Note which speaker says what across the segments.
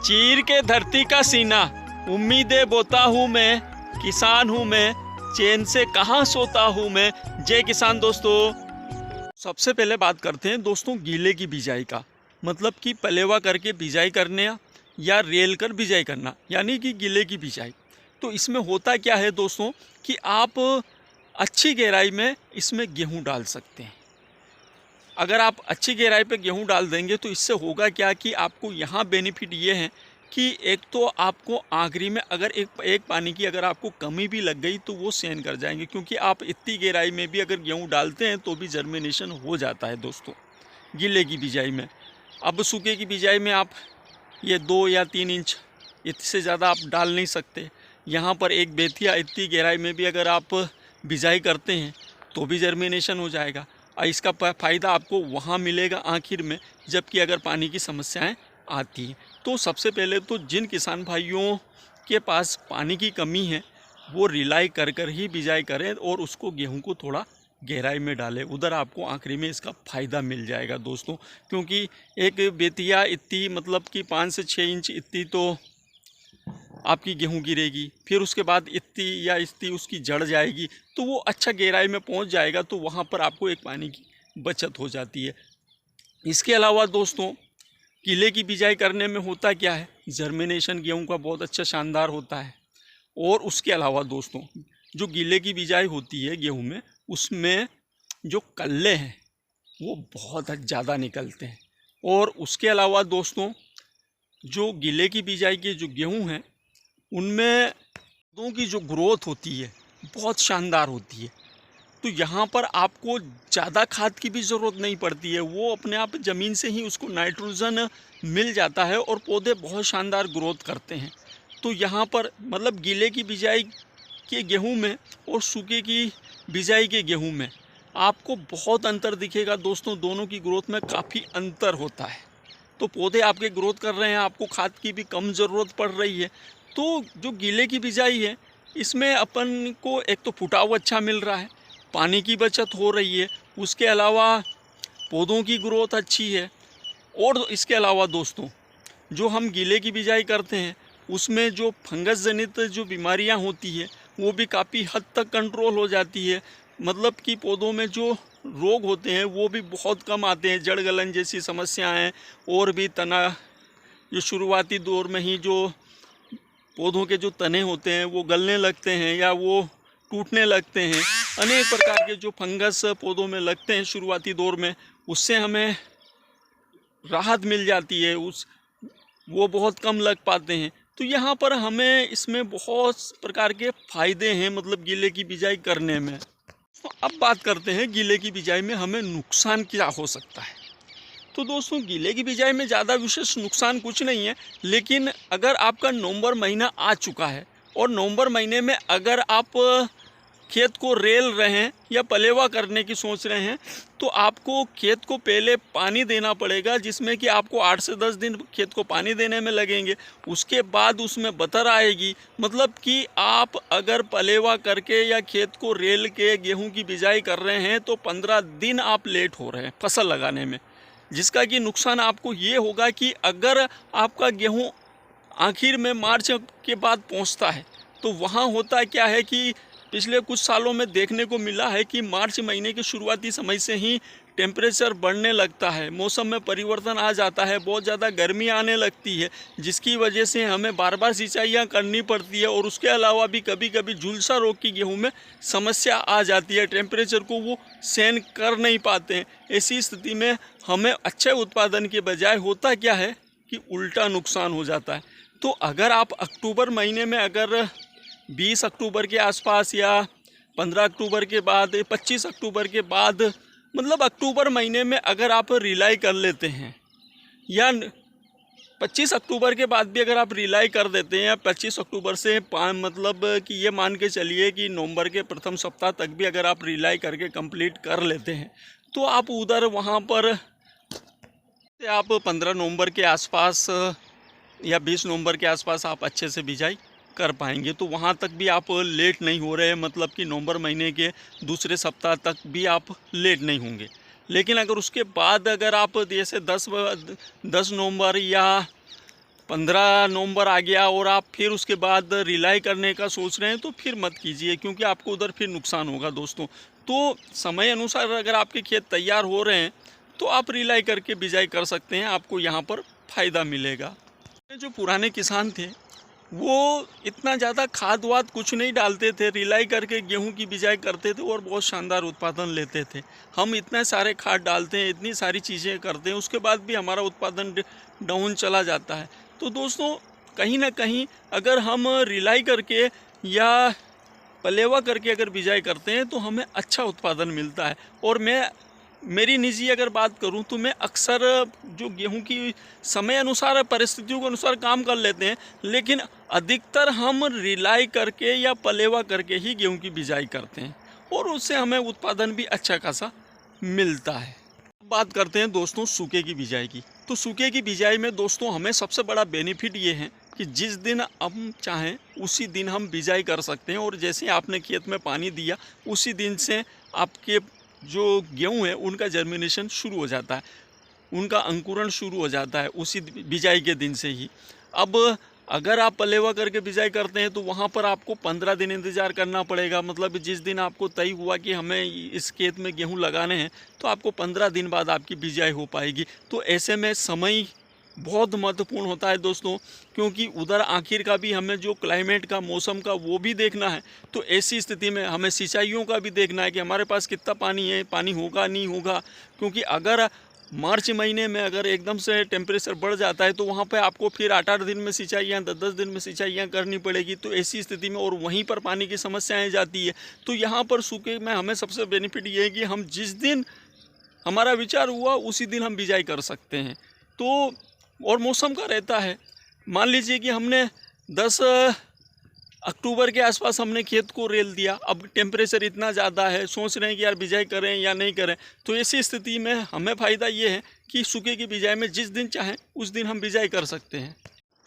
Speaker 1: चीर के धरती का सीना, उम्मीदें बोता हूँ मैं, किसान हूँ मैं, चैन से कहाँ सोता हूँ मैं। जय किसान दोस्तों। सबसे पहले बात करते हैं दोस्तों गीले की बिजाई का, मतलब कि पलेवा करके बिजाई करने या रेल कर बिजाई करना, यानी कि गीले की बिजाई। तो इसमें होता क्या है दोस्तों कि आप अच्छी गहराई में इसमें गेहूँ डाल सकते हैं। अगर आप अच्छी गहराई पे गेहूँ डाल देंगे तो इससे होगा क्या कि आपको यहाँ बेनिफिट ये है कि एक तो आपको आखिरी में अगर एक पानी की अगर आपको कमी भी लग गई तो वो सहन कर जाएंगे, क्योंकि आप इतनी गहराई में भी अगर गेहूँ डालते हैं तो भी जर्मिनेशन हो जाता है दोस्तों गीले की बिजाई में। अब सूखे की बिजाई में आप ये 2 या 3 इंच, इससे ज़्यादा आप डाल नहीं सकते। यहाँ पर एक बेथिया इतनी गहराई में भी अगर आप बिजाई करते हैं तो भी जर्मिनेशन हो जाएगा। और इसका फ़ायदा आपको वहाँ मिलेगा आखिर में, जबकि अगर पानी की समस्याएं आती हैं। तो सबसे पहले तो जिन किसान भाइयों के पास पानी की कमी है वो रिलाई कर कर ही बिजाई करें और उसको गेहूं को थोड़ा गहराई में डालें, उधर आपको आखिरी में इसका फ़ायदा मिल जाएगा दोस्तों। क्योंकि एक बेतिया इतनी मतलब कि 5 से 6 इंच इतनी तो आपकी गेहूं गिरेगी, फिर उसके बाद इतनी या इतनी उसकी जड़ जाएगी, तो वो अच्छा गहराई में पहुंच जाएगा, तो वहां पर आपको एक पानी की बचत हो जाती है। इसके अलावा दोस्तों गीले की बिजाई करने में होता क्या है, जर्मिनेशन गेहूं का बहुत अच्छा शानदार होता है। और उसके अलावा दोस्तों जो गीले की बिजाई होती है गेहूं में, उसमें जो कल्ले हैं वो बहुत ज़्यादा निकलते हैं। और उसके अलावा दोस्तों जो गीले की बिजाई के जो गेहूं हैं उनमें पौधों की जो ग्रोथ होती है बहुत शानदार होती है। तो यहाँ पर आपको ज़्यादा खाद की भी ज़रूरत नहीं पड़ती है, वो अपने आप ज़मीन से ही उसको नाइट्रोजन मिल जाता है और पौधे बहुत शानदार ग्रोथ करते हैं। तो यहाँ पर मतलब गीले की बिजाई के गेहूं में और सूखे की बिजाई के गेहूं में आपको बहुत अंतर दिखेगा दोस्तों, दोनों की ग्रोथ में काफ़ी अंतर होता है। तो पौधे आपके ग्रोथ कर रहे हैं, आपको खाद की भी कम ज़रूरत पड़ रही है। तो जो गीले की बिजाई है इसमें अपन को एक तो फुटाव अच्छा मिल रहा है, पानी की बचत हो रही है, उसके अलावा पौधों की ग्रोथ अच्छी है। और इसके अलावा दोस्तों जो हम गीले की बिजाई करते हैं उसमें जो फंगस जनित जो बीमारियां होती है वो भी काफ़ी हद तक कंट्रोल हो जाती है। मतलब कि पौधों में जो रोग होते हैं वो भी बहुत कम आते हैं, जड़ गलन जैसी समस्याएं, और भी तना जो शुरुआती दौर में ही जो पौधों के जो तने होते हैं वो गलने लगते हैं या वो टूटने लगते हैं, अनेक प्रकार के जो फंगस पौधों में लगते हैं शुरुआती दौर में, उससे हमें राहत मिल जाती है, वो बहुत कम लग पाते हैं। तो यहाँ पर हमें इसमें बहुत प्रकार के फ़ायदे हैं मतलब गीले की बिजाई करने में। तो अब बात करते हैं गीले की बिजाई में हमें नुकसान क्या हो सकता है। तो दोस्तों गीले की बिजाई में ज़्यादा विशेष नुकसान कुछ नहीं है, लेकिन अगर आपका नवंबर महीना आ चुका है और नवंबर महीने में अगर आप खेत को रेल रहे हैं या पलेवा करने की सोच रहे हैं तो आपको खेत को पहले पानी देना पड़ेगा, जिसमें कि आपको 8 से 10 दिन खेत को पानी देने में लगेंगे। उसके बाद उसमें बतर आएगी, मतलब कि आप अगर पलेवा करके या खेत को रेल के गेहूं की बिजाई कर रहे हैं तो 15 दिन आप लेट हो रहे हैं फसल लगाने में, जिसका कि नुकसान आपको ये होगा कि अगर आपका गेहूँ आखिर में मार्च के बाद पहुँचता है तो वहाँ होता क्या है कि पिछले कुछ सालों में देखने को मिला है कि मार्च महीने के शुरुआती समय से ही टेम्परेचर बढ़ने लगता है, मौसम में परिवर्तन आ जाता है, बहुत ज़्यादा गर्मी आने लगती है, जिसकी वजह से हमें बार बार सिंचाइयाँ करनी पड़ती है। और उसके अलावा भी कभी कभी झुलसा रोग की गेहूं में समस्या आ जाती है, टेम्परेचर को वो सहन कर नहीं पाते हैं। ऐसी स्थिति में हमें अच्छे उत्पादन के बजाय होता क्या है कि उल्टा नुकसान हो जाता है। तो अगर आप अक्टूबर महीने में अगर 20 अक्टूबर के आसपास या 15 अक्टूबर के बाद 25 अक्टूबर के बाद मतलब अक्टूबर महीने में अगर आप रिलाई कर लेते हैं या 25 अक्टूबर के बाद भी अगर आप रिलाई कर देते हैं या 25 अक्टूबर से मतलब कि ये मान के चलिए कि नवंबर के प्रथम सप्ताह तक भी अगर आप रिलाई करके कंप्लीट कर लेते हैं तो आप उधर वहाँ पर आप 15 नवंबर के आसपास या 20 नवंबर के आसपास आप अच्छे से बिजाई कर पाएंगे। तो वहाँ तक भी आप लेट नहीं हो रहे हैं, मतलब कि नवंबर महीने के दूसरे सप्ताह तक भी आप लेट नहीं होंगे। लेकिन अगर उसके बाद अगर आप जैसे 10 नवंबर या 15 नवंबर आ गया और आप फिर उसके बाद रिलाई करने का सोच रहे हैं तो फिर मत कीजिए, क्योंकि आपको उधर फिर नुकसान होगा दोस्तों। तो समय अनुसार अगर आपके खेत तैयार हो रहे हैं तो आप रिलाई करके बिजाई कर सकते हैं, आपको यहाँ पर फ़ायदा मिलेगा। जो पुराने किसान थे वो इतना ज़्यादा खाद वाद कुछ नहीं डालते थे, रिलाई करके गेहूं की बिजाई करते थे और बहुत शानदार उत्पादन लेते थे। हम इतने सारे खाद डालते हैं, इतनी सारी चीज़ें करते हैं, उसके बाद भी हमारा उत्पादन डाउन चला जाता है। तो दोस्तों कहीं ना कहीं अगर हम रिलाई करके या पलेवा करके अगर बिजाई करते हैं तो हमें अच्छा उत्पादन मिलता है। और मेरी निजी अगर बात करूं तो मैं अक्सर जो गेहूं की समय अनुसार परिस्थितियों के अनुसार काम कर लेते हैं, लेकिन अधिकतर हम रिलाई करके या पलेवा करके ही गेहूं की बिजाई करते हैं और उससे हमें उत्पादन भी अच्छा खासा मिलता है। बात करते हैं दोस्तों सूखे की बिजाई की। तो सूखे की बिजाई में दोस्तों हमें सबसे बड़ा बेनिफिट ये है कि जिस दिन हम चाहें उसी दिन हम बिजाई कर सकते हैं, और जैसे आपने खेत में पानी दिया उसी दिन से आपके जो गेहूं है उनका जर्मिनेशन शुरू हो जाता है, उनका अंकुरण शुरू हो जाता है उसी बिजाई के दिन से ही। अब अगर आप पलेवा करके बिजाई करते हैं तो वहाँ पर आपको 15 दिन इंतज़ार करना पड़ेगा। मतलब जिस दिन आपको तय हुआ कि हमें इस खेत में गेहूं लगाने हैं तो आपको 15 दिन बाद आपकी बिजाई हो पाएगी। तो ऐसे में समय बहुत महत्वपूर्ण होता है दोस्तों, क्योंकि उधर आखिर का भी हमें जो क्लाइमेट का मौसम का वो भी देखना है। तो ऐसी स्थिति में हमें सिंचाइयों का भी देखना है कि हमारे पास कितना पानी है, पानी होगा नहीं होगा। क्योंकि अगर मार्च महीने में अगर एकदम से टेम्परेचर बढ़ जाता है तो वहाँ पे आपको फिर 8-8 दिन में सिंचाइयाँ 10-10 दिन में सिंचाइयाँ करनी पड़ेगी। तो ऐसी स्थिति में और वहीं पर पानी की समस्याएं जाती है। तो यहाँ पर सूखे में हमें सबसे बेनिफिट ये है कि हम जिस दिन हमारा विचार हुआ उसी दिन हम बिजाई कर सकते हैं। तो और मौसम का रहता है, मान लीजिए कि हमने 10 अक्टूबर के आसपास हमने खेत को रेल दिया, अब टेम्परेचर इतना ज़्यादा है, सोच रहे हैं कि यार बिजाई करें या नहीं करें। तो ऐसी स्थिति में हमें फ़ायदा ये है कि सूखे की बिजाई में जिस दिन चाहें उस दिन हम बिजाई कर सकते हैं।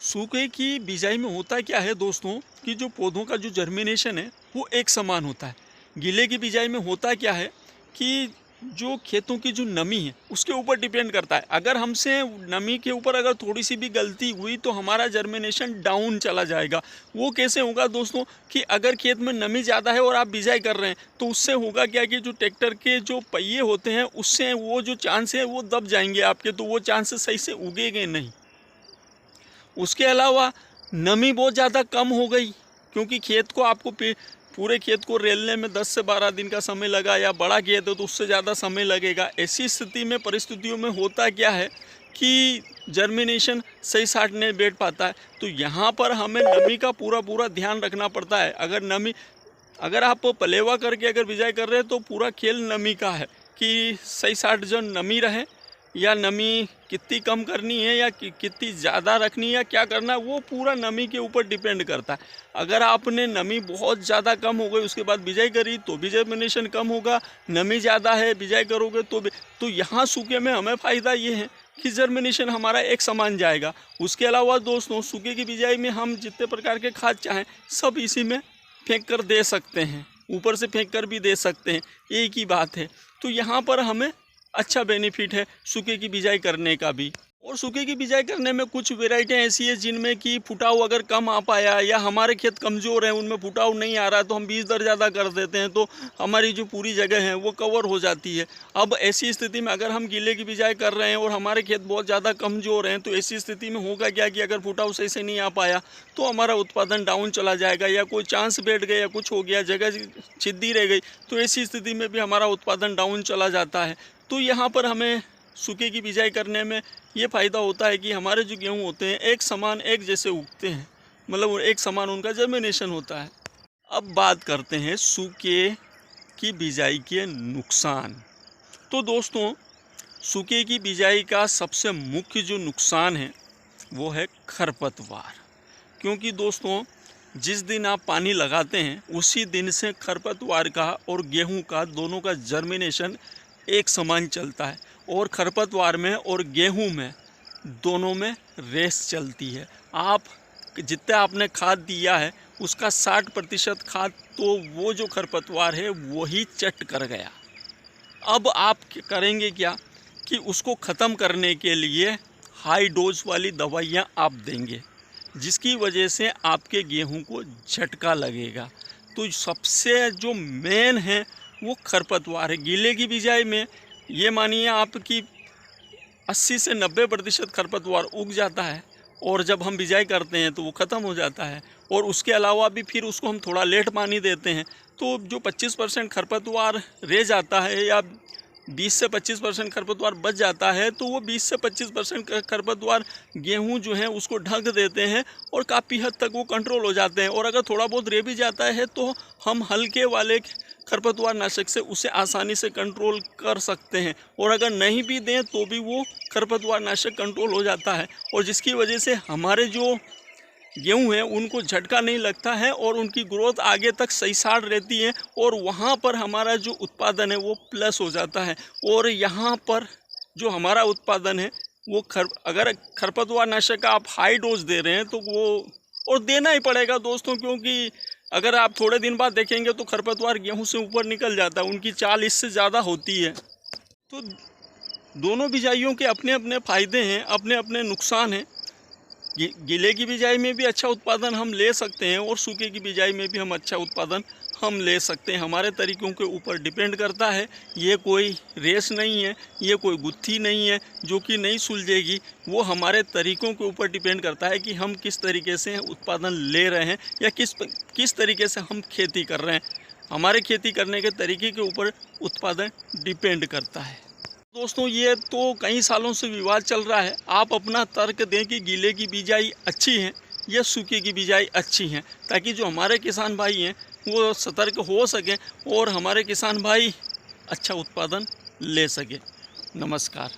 Speaker 1: सूखे की बिजाई में होता क्या है दोस्तों कि जो पौधों का जो जर्मिनेशन है वो एक समान होता है। गीले की बिजाई में होता क्या है कि जो खेतों की जो नमी है उसके ऊपर डिपेंड करता है। अगर हमसे नमी के ऊपर अगर थोड़ी सी भी गलती हुई तो हमारा जर्मिनेशन डाउन चला जाएगा। वो कैसे होगा दोस्तों कि अगर खेत में नमी ज़्यादा है और आप बिजाई कर रहे हैं तो उससे होगा क्या कि जो ट्रैक्टर के जो पहिए होते हैं उससे वो जो चांस है वो दब जाएंगे आपके, तो वो चांसेस सही से उगेंगे नहीं। उसके अलावा नमी बहुत ज़्यादा कम हो गई, क्योंकि खेत को आपको पूरे खेत को रेलने में 10 से 12 दिन का समय लगा, या बड़ा खेत है तो उससे ज़्यादा समय लगेगा। ऐसी स्थिति में परिस्थितियों में होता क्या है कि जर्मिनेशन सही साट नहीं बैठ पाता है। तो यहाँ पर हमें नमी का पूरा ध्यान रखना पड़ता है। अगर आप पलेवा करके अगर बिजाई कर रहे हैं तो पूरा खेल नमी का है कि सही साट जो नमी रहे, या नमी कितनी कम करनी है या कितनी ज़्यादा रखनी है या क्या करना है, वो पूरा नमी के ऊपर डिपेंड करता है। अगर आपने नमी बहुत ज़्यादा कम हो गई उसके बाद बिजाई करी तो भी जर्मिनेशन कम होगा, नमी ज़्यादा है बिजाई करोगे तो यहाँ सूखे में हमें फ़ायदा ये है कि जर्मिनेशन हमारा एक समान जाएगा। उसके अलावा दोस्तों सूखे की बिजाई में हम जितने प्रकार के खाद चाहें सब इसी में फेंक कर दे सकते हैं, ऊपर से फेंक कर भी दे सकते हैं, एक ही बात है। तो यहाँ पर हमें अच्छा बेनिफिट है सूखे की बिजाई करने का भी। और सूखे की बिजाई करने में कुछ वेराइटियाँ ऐसी है जिनमें कि फुटाव अगर कम आ पाया या हमारे खेत कमज़ोर हैं उनमें फुटाव नहीं आ रहा तो हम 20 दर ज़्यादा कर देते हैं, तो हमारी जो पूरी जगह है वो कवर हो जाती है। अब ऐसी स्थिति में अगर हम गीले की बिजाई कर रहे हैं और हमारे खेत बहुत ज़्यादा कमज़ोर हैं तो ऐसी स्थिति में होगा क्या कि अगर फुटाव सही से नहीं आ पाया तो हमारा उत्पादन डाउन चला जाएगा, या कोई चांस बैठ गया या कुछ हो गया, जगह छिद्दी रह गई, तो ऐसी स्थिति में भी हमारा उत्पादन डाउन चला जाता है। तो यहाँ पर हमें सूखे की बिजाई करने में ये फ़ायदा होता है कि हमारे जो गेहूँ होते हैं एक समान एक जैसे उगते हैं, मतलब एक समान उनका जर्मिनेशन होता है। अब बात करते हैं सूखे की बिजाई के नुकसान। तो दोस्तों सूखे की बिजाई का सबसे मुख्य जो नुकसान है वो है खरपतवार। क्योंकि दोस्तों जिस दिन आप पानी लगाते हैं उसी दिन से खरपतवार का और गेहूँ का दोनों का जर्मिनेशन एक समान चलता है, और खरपतवार में और गेहूं में दोनों में रेस चलती है। आप जितना आपने खाद दिया है उसका 60% खाद तो वो जो खरपतवार है वही चट कर गया। अब आप करेंगे क्या कि उसको ख़त्म करने के लिए हाई डोज वाली दवाइयाँ आप देंगे, जिसकी वजह से आपके गेहूं को झटका लगेगा। तो सबसे जो मेन है वो खरपतवार है। गीले की बिजाई में ये मानिए आपकी 80 से 90% खरपतवार उग जाता है, और जब हम बिजाई करते हैं तो वो ख़त्म हो जाता है। और उसके अलावा भी फिर उसको हम थोड़ा लेट पानी देते हैं, तो जो 25% खरपतवार रह जाता है या 20 से 25% खरपतवार बच जाता है, तो वो 20 से 25% खरपतवार गेहूं जो है उसको ढक देते हैं और काफ़ी हद तक वो कंट्रोल हो जाते हैं। और अगर थोड़ा बहुत रह भी जाता है तो हम हल्के वाले खरपतवार नाशक से उसे आसानी से कंट्रोल कर सकते हैं। और अगर नहीं भी दें तो भी वो खरपतवार नाशक कंट्रोल हो जाता है, और जिसकी वजह से हमारे जो गेहूँ हैं उनको झटका नहीं लगता है और उनकी ग्रोथ आगे तक सही साड़ रहती है, और वहाँ पर हमारा जो उत्पादन है वो प्लस हो जाता है। और यहाँ पर जो हमारा उत्पादन है वो अगर खरपतवार नाशक का आप हाई डोज दे रहे हैं तो वो और देना ही पड़ेगा दोस्तों, क्योंकि अगर आप थोड़े दिन बाद देखेंगे तो खरपतवार गेहूँ से ऊपर निकल जाता है, उनकी चाल इससे ज़्यादा होती है। तो दोनों बिजाइयों के अपने अपने फ़ायदे हैं, अपने अपने नुकसान हैं। गीले की बिजाई में भी अच्छा उत्पादन हम ले सकते हैं और सूखे की बिजाई में भी हम अच्छा उत्पादन हम ले सकते हैं। हमारे तरीक़ों के ऊपर डिपेंड करता है। ये कोई रेस नहीं है, ये कोई गुत्थी नहीं है जो कि नहीं सुलझेगी। वो हमारे तरीक़ों के ऊपर डिपेंड करता है कि हम किस तरीके से उत्पादन ले रहे हैं या किस तरीके से हम खेती कर रहे हैं। हमारे खेती करने के तरीके के ऊपर उत्पादन डिपेंड करता है। दोस्तों ये तो कई सालों से विवाद चल रहा है। आप अपना तर्क दें कि गीले की बिजाई अच्छी है या सूखे की बिजाई अच्छी है, ताकि जो हमारे किसान भाई हैं वो सतर्क हो सकें और हमारे किसान भाई अच्छा उत्पादन ले सकें। नमस्कार।